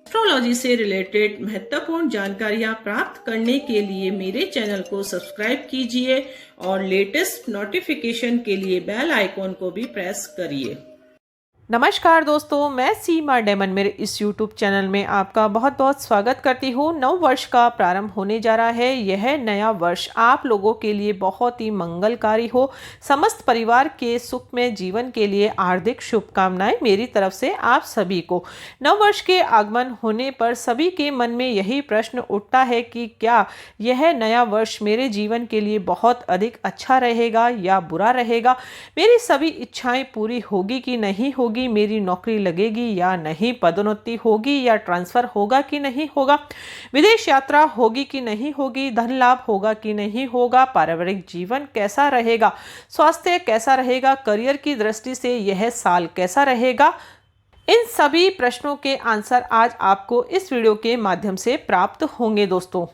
Astrology से related महत्वपूर्ण जानकारियाँ प्राप्त करने के लिए मेरे चैनल को सब्सक्राइब कीजिए और लेटेस्ट नोटिफिकेशन के लिए बेल आइकॉन को भी प्रेस करिए। नमस्कार दोस्तों, मैं सीमा डेमन मेरे इस YouTube चैनल में आपका बहुत बहुत स्वागत करती हूँ। नव वर्ष का प्रारंभ होने जा रहा है। यह नया वर्ष आप लोगों के लिए बहुत ही मंगलकारी हो। समस्त परिवार के सुखमय जीवन के लिए हार्दिक शुभकामनाएं मेरी तरफ से आप सभी को। नव वर्ष के आगमन होने पर सभी के मन में यही प्रश्न उठता है कि क्या यह नया वर्ष मेरे जीवन के लिए बहुत अधिक अच्छा रहेगा या बुरा रहेगा। मेरी सभी इच्छाएं पूरी होगी कि नहीं होगी, मेरी नौकरी लगेगी या नहीं, पदोन्नति होगी या ट्रांसफर होगा कि नहीं होगा, विदेश यात्रा होगी कि नहीं होगी, धन लाभ होगा कि नहीं होगा, पारिवारिक जीवन कैसा रहेगा, स्वास्थ्य कैसा रहेगा, करियर की दृष्टि से यह साल कैसा रहेगा। इन सभी प्रश्नों के आंसर आज आपको इस वीडियो के माध्यम से प्राप्त होंगे। दोस्तों,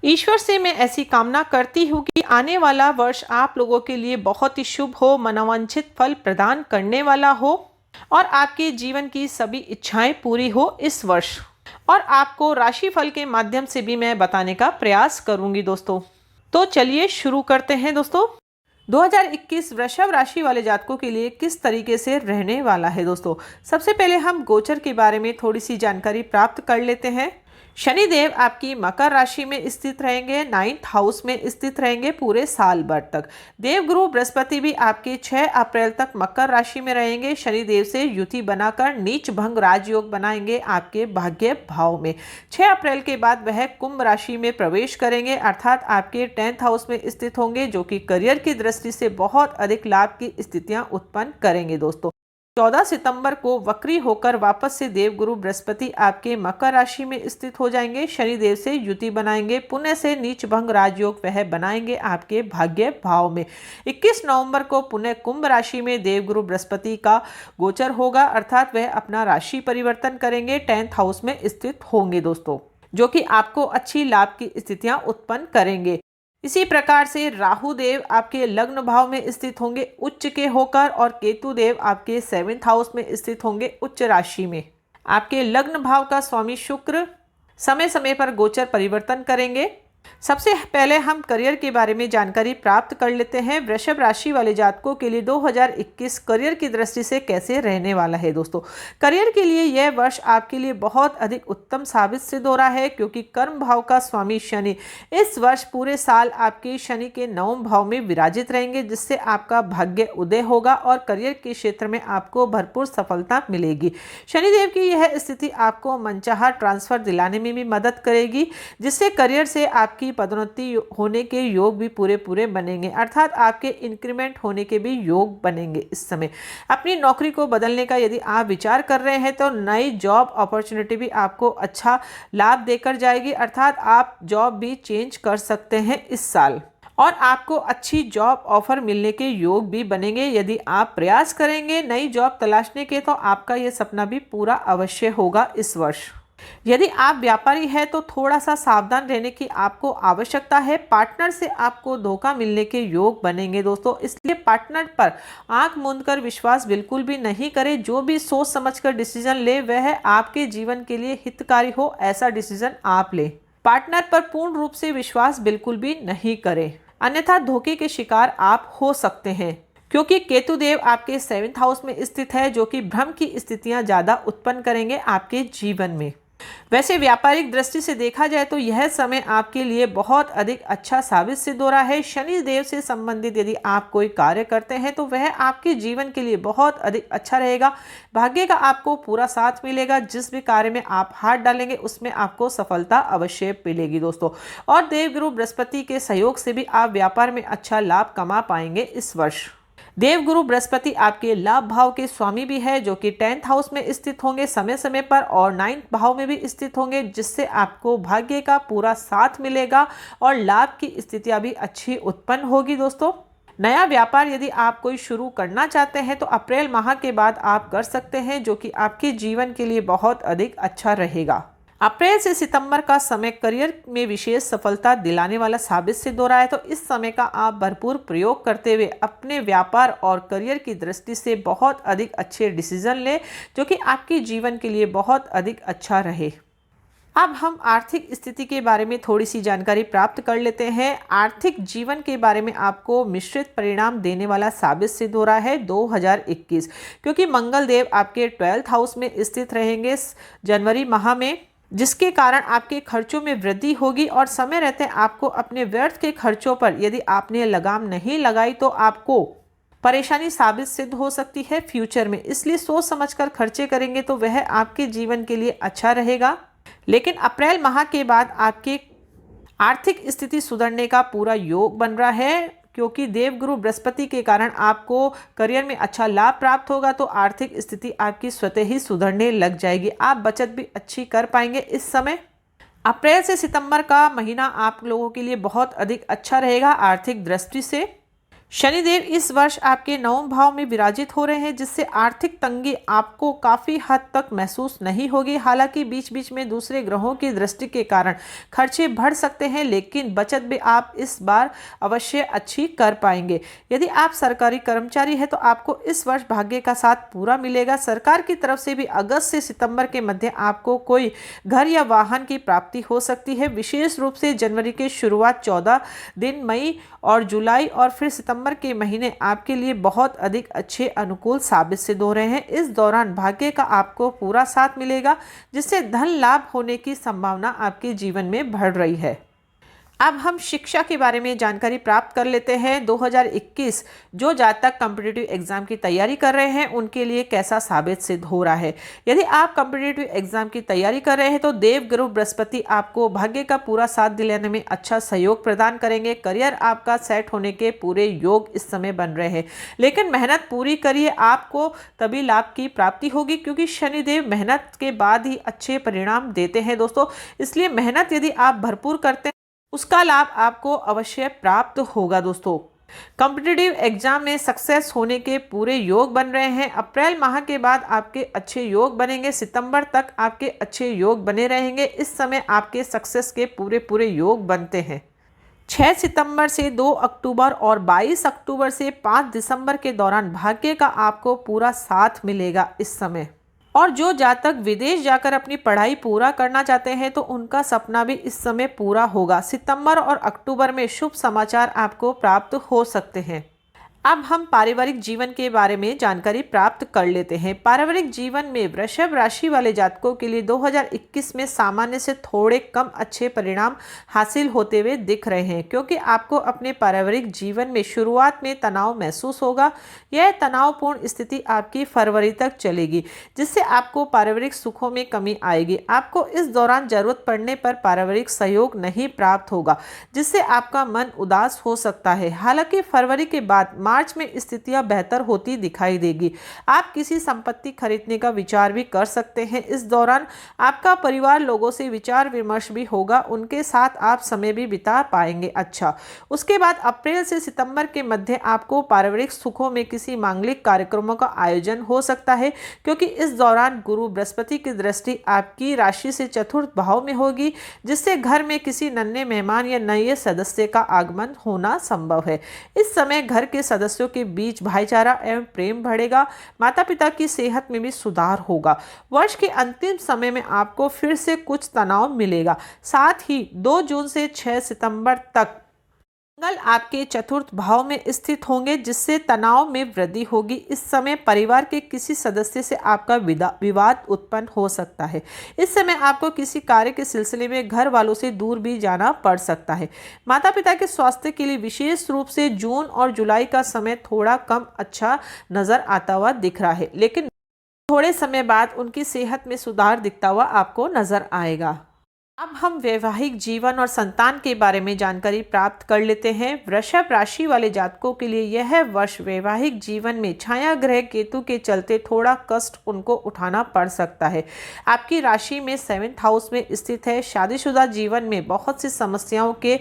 ईश्वर से मैं ऐसी कामना करती हूँ कि आने वाला वर्ष आप लोगों के लिए बहुत ही शुभ हो, मनोवांछित फल प्रदान करने वाला हो और आपके जीवन की सभी इच्छाएं पूरी हो इस वर्ष। और आपको राशिफल के माध्यम से भी मैं बताने का प्रयास करूंगी दोस्तों। तो चलिए शुरू करते हैं दोस्तों। 2021 वृषभ राशि वाले जातकों के लिए किस तरीके से रहने वाला है दोस्तों। सबसे पहले हम गोचर के बारे में थोड़ी सी जानकारी प्राप्त कर लेते हैं। शनिदेव आपकी मकर राशि में स्थित रहेंगे, 9th हाउस में स्थित रहेंगे पूरे साल भर तक। देवगुरु बृहस्पति भी आपके 6 अप्रैल तक मकर राशि में रहेंगे। शनिदेव से युति बनाकर नीच भंग राजयोग बनाएंगे आपके भाग्य भाव में। 6 अप्रैल के बाद वह कुंभ राशि में प्रवेश करेंगे, अर्थात आपके 10th हाउस में स्थित होंगे, जो कि करियर की दृष्टि से बहुत अधिक लाभ की स्थितियां उत्पन्न करेंगे दोस्तों। 14 सितंबर को वक्री होकर वापस से देवगुरु बृहस्पति आपके मकर राशि में स्थित हो जाएंगे। शनिदेव से युति बनाएंगे, पुण्य से नीच भंग राजयोग वह बनाएंगे आपके भाग्य भाव में। 21 नवंबर को पुण्य कुंभ राशि में देवगुरु बृहस्पति का गोचर होगा, अर्थात वह अपना राशि परिवर्तन करेंगे, 10th हाउस में स्थित होंगे दोस्तों, जो कि आपको अच्छी लाभ की स्थितियां उत्पन्न करेंगे। इसी प्रकार से राहु देव आपके लग्न भाव में स्थित होंगे उच्च के होकर, और केतु देव आपके 7th हाउस में स्थित होंगे उच्च राशि में। आपके लग्न भाव का स्वामी शुक्र समय समय पर गोचर परिवर्तन करेंगे। सबसे पहले हम करियर के बारे में जानकारी प्राप्त कर लेते हैं। वृषभ राशि वाले जातकों के लिए 2021 करियर की दृष्टि से कैसे रहने वाला है दोस्तों। करियर के लिए यह वर्ष आपके लिए बहुत अधिक उत्तम साबित सिद्ध हो रहा है, क्योंकि कर्म भाव का स्वामी शनि इस वर्ष पूरे साल आपके शनि के 9वें भाव में विराजित रहेंगे, जिससे आपका भाग्य उदय होगा और करियर के क्षेत्र में आपको भरपूर सफलता मिलेगी। शनिदेव की यह स्थिति आपको मनचाहा ट्रांसफर दिलाने में भी मदद करेगी, जिससे करियर से आपकी पदोन्नति होने के योग भी पूरे बनेंगे, अर्थात आपके इंक्रीमेंट होने के भी योग बनेंगे। इस समय अपनी नौकरी को बदलने का यदि आप विचार कर रहे हैं तो नई जॉब अपॉर्चुनिटी भी आपको अच्छा लाभ देकर जाएगी, अर्थात आप जॉब भी चेंज कर सकते हैं इस साल, और आपको अच्छी जॉब ऑफर मिलने के योग भी बनेंगे। यदि आप प्रयास करेंगे नई जॉब तलाशने के, तो आपका यह सपना भी पूरा अवश्य होगा इस वर्ष। यदि आप व्यापारी हैं तो थोड़ा सा सावधान रहने की आपको आवश्यकता है। पार्टनर से आपको धोखा मिलने के योग बनेंगे दोस्तों, इसलिए पार्टनर पर आंख मूंद कर विश्वास बिल्कुल भी नहीं करें। जो भी सोच समझकर डिसीजन ले वह आपके जीवन के लिए हितकारी हो, ऐसा डिसीजन आप लें। पार्टनर पर पूर्ण रूप से विश्वास बिल्कुल भी नहीं करें, अन्यथा धोखे के शिकार आप हो सकते हैं, क्योंकि केतु देव आपके 7th हाउस में स्थित है, जो कि भ्रम की स्थितियां ज्यादा उत्पन्न करेंगे आपके जीवन में। वैसे व्यापारिक दृष्टि से देखा जाए तो यह समय आपके लिए बहुत अधिक अच्छा साबित सिद्ध हो रहा है। शनि देव से संबंधित यदि आप कोई कार्य करते हैं तो वह आपके जीवन के लिए बहुत अधिक अच्छा रहेगा। भाग्य का आपको पूरा साथ मिलेगा। जिस भी कार्य में आप हाथ डालेंगे उसमें आपको सफलता अवश्य मिलेगी दोस्तों। और देवगुरु बृहस्पति के सहयोग से भी आप व्यापार में अच्छा लाभ कमा पाएंगे इस वर्ष। देवगुरु बृहस्पति आपके लाभ भाव के स्वामी भी है, जो कि 10th हाउस में स्थित होंगे समय समय पर, और 9th भाव में भी स्थित होंगे, जिससे आपको भाग्य का पूरा साथ मिलेगा और लाभ की स्थितियां भी अच्छी उत्पन्न होगी दोस्तों। नया व्यापार यदि आप कोई शुरू करना चाहते हैं तो अप्रैल माह के बाद आप कर सकते हैं, जो कि आपके जीवन के लिए बहुत अधिक अच्छा रहेगा। अप्रैल से सितंबर का समय करियर में विशेष सफलता दिलाने वाला साबित सिद्ध हो रहा है। तो इस समय का आप भरपूर प्रयोग करते हुए अपने व्यापार और करियर की दृष्टि से बहुत अधिक अच्छे डिसीजन लें, जो कि आपके जीवन के लिए बहुत अधिक अच्छा रहे। अब हम आर्थिक स्थिति के बारे में थोड़ी सी जानकारी प्राप्त कर लेते हैं। आर्थिक जीवन के बारे में आपको मिश्रित परिणाम देने वाला साबित सिद्ध हो रहा है 2021, क्योंकि मंगल देव आपके 12th हाउस में स्थित रहेंगे जनवरी माह में, जिसके कारण आपके खर्चों में वृद्धि होगी और समय रहते आपको अपने व्यर्थ के खर्चों पर यदि आपने लगाम नहीं लगाई तो आपको परेशानी साबित सिद्ध हो सकती है फ्यूचर में। इसलिए सोच समझकर खर्चे करेंगे तो वह आपके जीवन के लिए अच्छा रहेगा। लेकिन अप्रैल माह के बाद आपकी आर्थिक स्थिति सुधरने का पूरा योग बन रहा है, क्योंकि देवगुरु बृहस्पति के कारण आपको करियर में अच्छा लाभ प्राप्त होगा। तो आर्थिक स्थिति आपकी स्वतः ही सुधरने लग जाएगी। आप बचत भी अच्छी कर पाएंगे इस समय। अप्रैल से सितंबर का महीना आप लोगों के लिए बहुत अधिक अच्छा रहेगा आर्थिक दृष्टि से। शनिदेव इस वर्ष आपके 9वें भाव में विराजित हो रहे हैं, जिससे आर्थिक तंगी आपको काफ़ी हद तक महसूस नहीं होगी। हालांकि बीच बीच में दूसरे ग्रहों की दृष्टि के कारण खर्चे बढ़ सकते हैं, लेकिन बचत भी आप इस बार अवश्य अच्छी कर पाएंगे। यदि आप सरकारी कर्मचारी हैं तो आपको इस वर्ष भाग्य का साथ पूरा मिलेगा। सरकार की तरफ से भी अगस्त से सितंबर के मध्य आपको कोई घर या वाहन की प्राप्ति हो सकती है। विशेष रूप से जनवरी के शुरुआत 14 दिन, मई और जुलाई और फिर सितंबर के महीने आपके लिए बहुत अधिक अच्छे अनुकूल साबित सिद्ध हो रहे हैं। इस दौरान भाग्य का आपको पूरा साथ मिलेगा, जिससे धन लाभ होने की संभावना आपके जीवन में बढ़ रही है। अब हम शिक्षा के बारे में जानकारी प्राप्त कर लेते हैं। 2021 जो जातक कॉम्पिटिटिव एग्जाम की तैयारी कर रहे हैं उनके लिए कैसा साबित सिद्ध हो रहा है। यदि आप कॉम्पिटिटिव एग्जाम की तैयारी कर रहे हैं तो देवगुरु बृहस्पति आपको भाग्य का पूरा साथ दिलाने में अच्छा सहयोग प्रदान करेंगे। करियर आपका सेट होने के पूरे योग इस समय बन रहे हैं, लेकिन मेहनत पूरी करिए, आपको तभी लाभ की प्राप्ति होगी, क्योंकि शनिदेव मेहनत के बाद ही अच्छे परिणाम देते हैं दोस्तों। इसलिए मेहनत यदि आप भरपूर करते हैं उसका लाभ आपको अवश्य प्राप्त होगा दोस्तों। कॉम्पिटिटिव एग्जाम में सक्सेस होने के पूरे योग बन रहे हैं। अप्रैल माह के बाद आपके अच्छे योग बनेंगे, सितंबर तक आपके अच्छे योग बने रहेंगे। इस समय आपके सक्सेस के पूरे योग बनते हैं। 6 सितंबर से 2 अक्टूबर और 22 अक्टूबर से 5 दिसंबर के दौरान भाग्य का आपको पूरा साथ मिलेगा इस समय। और जो जातक विदेश जाकर अपनी पढ़ाई पूरा करना चाहते हैं तो उनका सपना भी इस समय पूरा होगा। सितंबर और अक्टूबर में शुभ समाचार आपको प्राप्त हो सकते हैं। अब हम पारिवारिक जीवन के बारे में जानकारी प्राप्त कर लेते हैं। पारिवारिक जीवन में वृषभ राशि वाले जातकों के लिए 2021 में सामान्य से थोड़े कम अच्छे परिणाम हासिल होते हुए दिख रहे हैं, क्योंकि आपको अपने पारिवारिक जीवन में शुरुआत में तनाव महसूस होगा। यह तनावपूर्ण स्थिति आपकी फरवरी तक चलेगी, जिससे आपको पारिवारिक सुखों में कमी आएगी। आपको इस दौरान जरूरत पड़ने पर पारिवारिक सहयोग नहीं प्राप्त होगा, जिससे आपका मन उदास हो सकता है। हालांकि फरवरी के बाद मार्च में स्थितियां बेहतर होती दिखाई देगी। आप किसी संपत्ति खरीदने का विचार भी कर सकते हैं। इस दौरान आपका परिवार लोगों से विचार विमर्श भी होगा, उनके साथ आप समय भी बिता पाएंगे। अच्छा, उसके बाद अप्रैल से सितंबर के मध्य आपको पारिवारिक सुखों में किसी मांगलिक कार्यक्रमों का आयोजन हो सकता है, क्योंकि इस दौरान गुरु बृहस्पति की दृष्टि आपकी राशि से चतुर्थ भाव में होगी, जिससे घर में किसी नन्हे मेहमान या नए सदस्य का आगमन होना संभव है। इस समय घर के सदस्यों के बीच भाईचारा एवं प्रेम बढ़ेगा। माता पिता की सेहत में भी सुधार होगा। वर्ष के अंतिम समय में आपको फिर से कुछ तनाव मिलेगा। साथ ही 2 जून से 6 सितंबर तक मंगल आपके चतुर्थ भाव में स्थित होंगे, जिससे तनाव में वृद्धि होगी। इस समय परिवार के किसी सदस्य से आपका विवाद उत्पन्न हो सकता है। इस समय आपको किसी कार्य के सिलसिले में घर वालों से दूर भी जाना पड़ सकता है। माता पिता के स्वास्थ्य के लिए विशेष रूप से जून और जुलाई का समय थोड़ा कम अच्छा नजर आता हुआ दिख रहा है, लेकिन थोड़े समय बाद उनकी सेहत में सुधार दिखता हुआ आपको नजर आएगा। अब हम वैवाहिक जीवन और संतान के बारे में जानकारी प्राप्त कर लेते हैं। वृषभ राशि वाले जातकों के लिए यह वर्ष वैवाहिक जीवन में छाया ग्रह केतु के चलते थोड़ा कष्ट उनको उठाना पड़ सकता है। आपकी राशि में 7th हाउस में स्थित है। शादीशुदा जीवन में बहुत सी समस्याओं के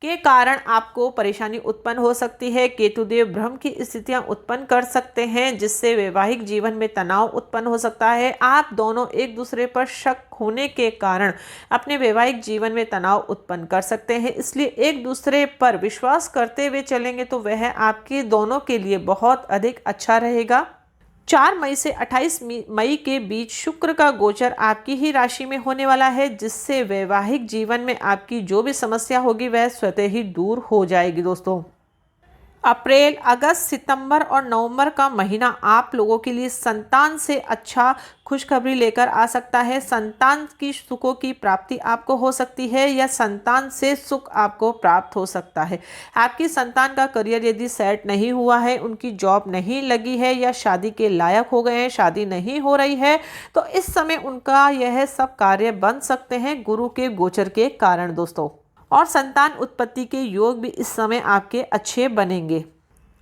के कारण आपको परेशानी उत्पन्न हो सकती है। केतुदेव भ्रम की स्थितियां उत्पन्न कर सकते हैं, जिससे वैवाहिक जीवन में तनाव उत्पन्न हो सकता है। आप दोनों एक दूसरे पर शक होने के कारण अपने वैवाहिक जीवन में तनाव उत्पन्न कर सकते हैं, इसलिए एक दूसरे पर विश्वास करते हुए चलेंगे तो वह आपके दोनों के लिए बहुत अधिक अच्छा रहेगा। 4 मई से 28 मई के बीच शुक्र का गोचर आपकी ही राशि में होने वाला है, जिससे वैवाहिक जीवन में आपकी जो भी समस्या होगी वह स्वतः ही दूर हो जाएगी दोस्तों। अप्रैल, अगस्त, सितंबर और नवंबर का महीना आप लोगों के लिए संतान से अच्छा खुशखबरी लेकर आ सकता है। संतान की सुखों की प्राप्ति आपको हो सकती है या संतान से सुख आपको प्राप्त हो सकता है। आपकी संतान का करियर यदि सेट नहीं हुआ है, उनकी जॉब नहीं लगी है या शादी के लायक हो गए हैं, शादी नहीं हो रही है, तो इस समय उनका यह सब कार्य बन सकते हैं गुरु के गोचर के कारण दोस्तों। और संतान उत्पत्ति के योग भी इस समय आपके अच्छे बनेंगे।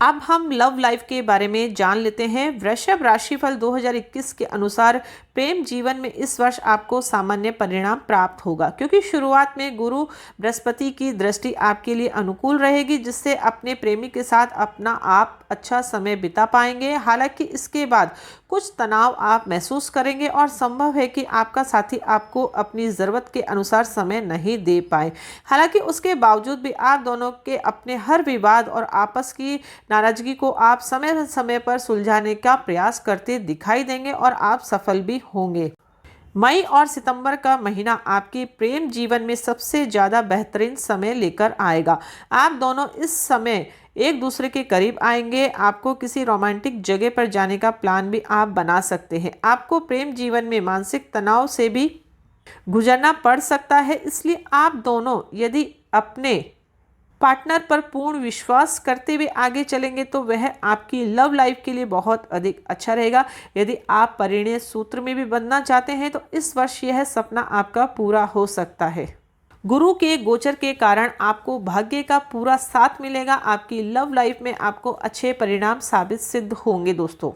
अब हम लव लाइफ के बारे में जान लेते हैं। वृषभ राशिफल 2021 के अनुसार प्रेम जीवन में इस वर्ष आपको सामान्य परिणाम प्राप्त होगा, क्योंकि शुरुआत में गुरु बृहस्पति की दृष्टि आपके लिए अनुकूल रहेगी, जिससे अपने प्रेमी के साथ अपना आप अच्छा समय बिता पाएंगे। हालांकि इसके बाद कुछ तनाव आप महसूस करेंगे और संभव है कि आपका साथी आपको अपनी ज़रूरत के अनुसार समय नहीं दे पाए। हालांकि उसके बावजूद भी आप दोनों के अपने हर विवाद और आपस की नाराजगी को आप समय समय पर सुलझाने का प्रयास करते दिखाई देंगे और आप सफल भी होंगे। मई और सितंबर का महीना आपके प्रेम जीवन में सबसे ज़्यादा बेहतरीन समय लेकर आएगा। आप दोनों इस समय एक दूसरे के करीब आएंगे। आपको किसी रोमांटिक जगह पर जाने का प्लान भी आप बना सकते हैं। आपको प्रेम जीवन में मानसिक तनाव से भी गुजरना पड़ सकता है, इसलिए आप दोनों यदि अपने पार्टनर पर पूर्ण विश्वास करते हुए आगे चलेंगे तो वह आपकी लव लाइफ के लिए बहुत अधिक अच्छा रहेगा। यदि आप परिणय सूत्र में भी बंधना चाहते हैं तो इस वर्ष यह सपना आपका पूरा हो सकता है। गुरु के गोचर के कारण आपको भाग्य का पूरा साथ मिलेगा। आपकी लव लाइफ में आपको अच्छे परिणाम साबित सिद्ध होंगे दोस्तों।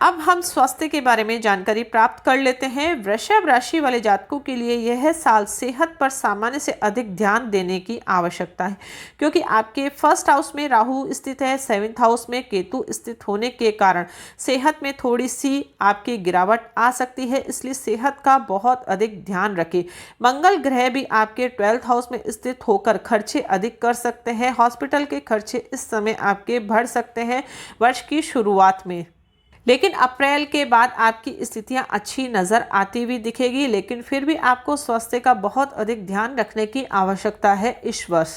अब हम स्वास्थ्य के बारे में जानकारी प्राप्त कर लेते हैं। वृषभ राशि वाले जातकों के लिए यह साल सेहत पर सामान्य से अधिक ध्यान देने की आवश्यकता है, क्योंकि आपके फर्स्ट हाउस में राहु स्थित है, 7th हाउस में केतु स्थित होने के कारण सेहत में थोड़ी सी आपकी गिरावट आ सकती है, इसलिए सेहत का बहुत अधिक ध्यान रखें। मंगल ग्रह भी आपके 12th हाउस में स्थित होकर खर्चे अधिक कर सकते हैं। हॉस्पिटल के खर्चे इस समय आपके बढ़ सकते हैं वर्ष की शुरुआत में, लेकिन अप्रैल के बाद आपकी स्थितियां अच्छी नज़र आती हुई दिखेगी। लेकिन फिर भी आपको स्वास्थ्य का बहुत अधिक ध्यान रखने की आवश्यकता है इस वर्ष।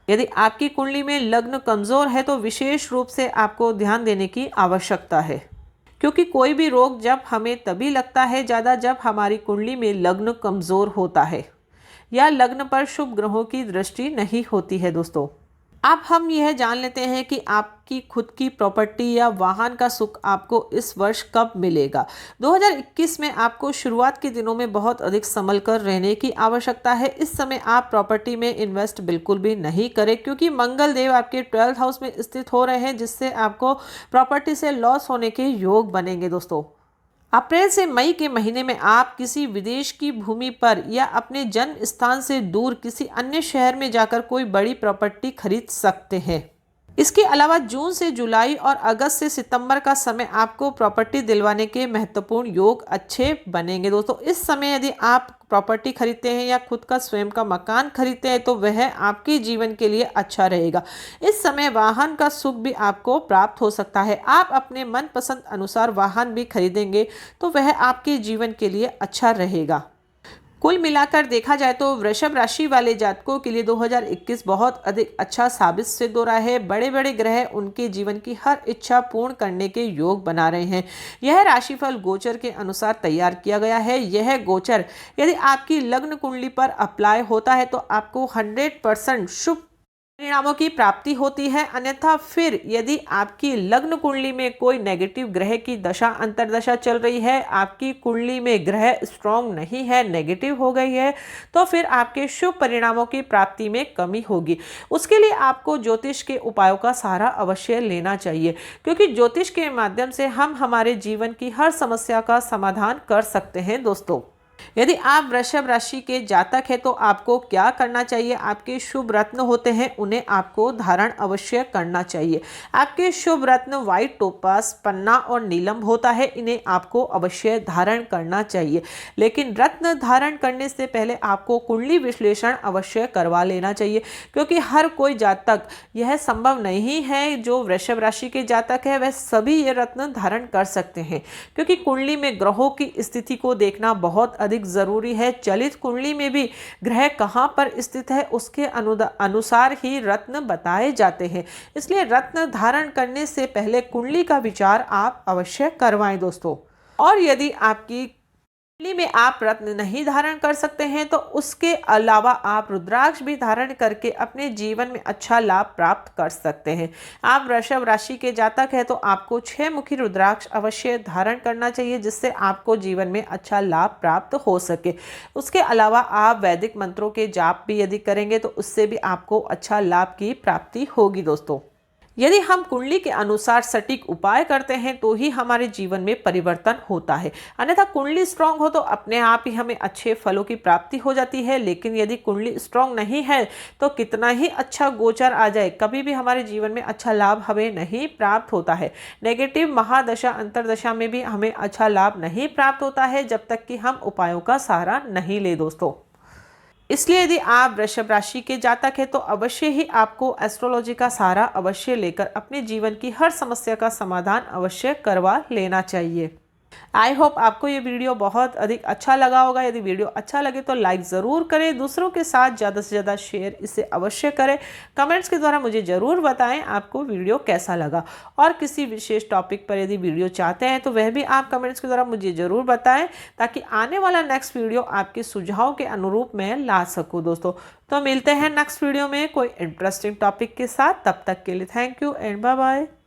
यदि आपकी कुंडली में लग्न कमज़ोर है तो विशेष रूप से आपको ध्यान देने की आवश्यकता है, क्योंकि कोई भी रोग जब हमें तभी लगता है ज़्यादा जब हमारी कुंडली में लग्न कमज़ोर होता है या लग्न पर शुभ ग्रहों की दृष्टि नहीं होती है दोस्तों। अब हम यह जान लेते हैं कि आपकी खुद की प्रॉपर्टी या वाहन का सुख आपको इस वर्ष कब मिलेगा। 2021 में आपको शुरुआत के दिनों में बहुत अधिक संभल कर रहने की आवश्यकता है। इस समय आप प्रॉपर्टी में इन्वेस्ट बिल्कुल भी नहीं करें, क्योंकि मंगल देव आपके 12th हाउस में स्थित हो रहे हैं, जिससे आपको प्रॉपर्टी से लॉस होने के योग बनेंगे दोस्तों। अप्रैल से मई के महीने में आप किसी विदेश की भूमि पर या अपने जन्म स्थान से दूर किसी अन्य शहर में जाकर कोई बड़ी प्रॉपर्टी खरीद सकते हैं। इसके अलावा जून से जुलाई और अगस्त से सितंबर का समय आपको प्रॉपर्टी दिलवाने के महत्वपूर्ण योग अच्छे बनेंगे दोस्तों। इस समय यदि आप प्रॉपर्टी खरीदते हैं या खुद का स्वयं का मकान खरीदते हैं तो वह आपके जीवन के लिए अच्छा रहेगा। इस समय वाहन का सुख भी आपको प्राप्त हो सकता है। आप अपने मनपसंद अनुसार वाहन भी खरीदेंगे तो वह आपके जीवन के लिए अच्छा रहेगा। कुल मिलाकर देखा जाए तो वृषभ राशि वाले जातकों के लिए 2021 बहुत अधिक अच्छा साबित सिद्ध हो रहा है। बड़े बड़े ग्रह उनके जीवन की हर इच्छा पूर्ण करने के योग बना रहे हैं। यह राशिफल गोचर के अनुसार तैयार किया गया है। यह गोचर यदि आपकी लग्न कुंडली पर अप्लाई होता है तो आपको 100% शुभ परिणामों की प्राप्ति होती है। अन्यथा फिर यदि आपकी लग्न कुंडली में कोई नेगेटिव ग्रह की दशा अंतर्दशा चल रही है, आपकी कुंडली में ग्रह स्ट्रॉन्ग नहीं है, नेगेटिव हो गई है, तो फिर आपके शुभ परिणामों की प्राप्ति में कमी होगी। उसके लिए आपको ज्योतिष के उपायों का सहारा अवश्य लेना चाहिए, क्योंकि ज्योतिष के माध्यम से हम हमारे जीवन की हर समस्या का समाधान कर सकते हैं दोस्तों। यदि आप वृषभ राशि के जातक हैं तो आपको क्या करना चाहिए? आपके शुभ रत्न होते हैं, उन्हें आपको धारण अवश्य करना चाहिए। आपके शुभ रत्न व्हाइट टोपास, पन्ना और नीलम होता है, इन्हें आपको अवश्य धारण करना चाहिए। लेकिन रत्न धारण करने से पहले आपको कुंडली विश्लेषण अवश्य करवा लेना चाहिए, क्योंकि हर कोई जातक यह संभव नहीं है। जो वृषभ राशि के जातक है वह सभी ये रत्न धारण कर सकते हैं, क्योंकि कुंडली में ग्रहों की स्थिति को देखना बहुत अधिक जरूरी है। चलित कुंडली में भी ग्रह कहां पर स्थित है उसके अनुसार ही रत्न बताए जाते हैं। इसलिए रत्न धारण करने से पहले कुंडली का विचार आप अवश्य करवाएं दोस्तों। और यदि आपकी कुंडली में आप रत्न नहीं धारण कर सकते हैं तो उसके अलावा आप रुद्राक्ष भी धारण करके अपने जीवन में अच्छा लाभ प्राप्त कर सकते हैं। आप वृषभ राशि के जातक हैं तो आपको 6 मुखी रुद्राक्ष अवश्य धारण करना चाहिए, जिससे आपको जीवन में अच्छा लाभ प्राप्त हो सके। उसके अलावा आप वैदिक मंत्रों के जाप भी यदि करेंगे तो उससे भी आपको अच्छा लाभ की प्राप्ति होगी दोस्तों। यदि हम कुंडली के अनुसार सटीक उपाय करते हैं तो ही हमारे जीवन में परिवर्तन होता है, अन्यथा कुंडली स्ट्रांग हो तो अपने आप ही हमें अच्छे फलों की प्राप्ति हो जाती है। लेकिन यदि कुंडली स्ट्रांग नहीं है तो कितना ही अच्छा गोचर आ जाए, कभी भी हमारे जीवन में अच्छा लाभ हमें नहीं प्राप्त होता है। नेगेटिव महादशा अंतरदशा में भी हमें अच्छा लाभ नहीं प्राप्त होता है जब तक कि हम उपायों का सहारा नहीं ले दोस्तों। इसलिए यदि आप वृषभ राशि के जातक हैं तो अवश्य ही आपको एस्ट्रोलॉजी का सहारा अवश्य लेकर अपने जीवन की हर समस्या का समाधान अवश्य करवा लेना चाहिए। आई होप आपको ये वीडियो बहुत अधिक अच्छा लगा होगा। यदि वीडियो अच्छा लगे तो लाइक ज़रूर करें, दूसरों के साथ ज़्यादा से ज़्यादा शेयर इसे अवश्य करें। कमेंट्स के द्वारा मुझे ज़रूर बताएं आपको वीडियो कैसा लगा, और किसी विशेष टॉपिक पर यदि वीडियो चाहते हैं तो वह भी आप कमेंट्स के द्वारा मुझे ज़रूर बताएं, ताकि आने वाला नेक्स्ट वीडियो आपके सुझाव के अनुरूप मैं ला सकूँ दोस्तों। तो मिलते हैं नेक्स्ट वीडियो में कोई इंटरेस्टिंग टॉपिक के साथ। तब तक के लिए thank you and bye bye.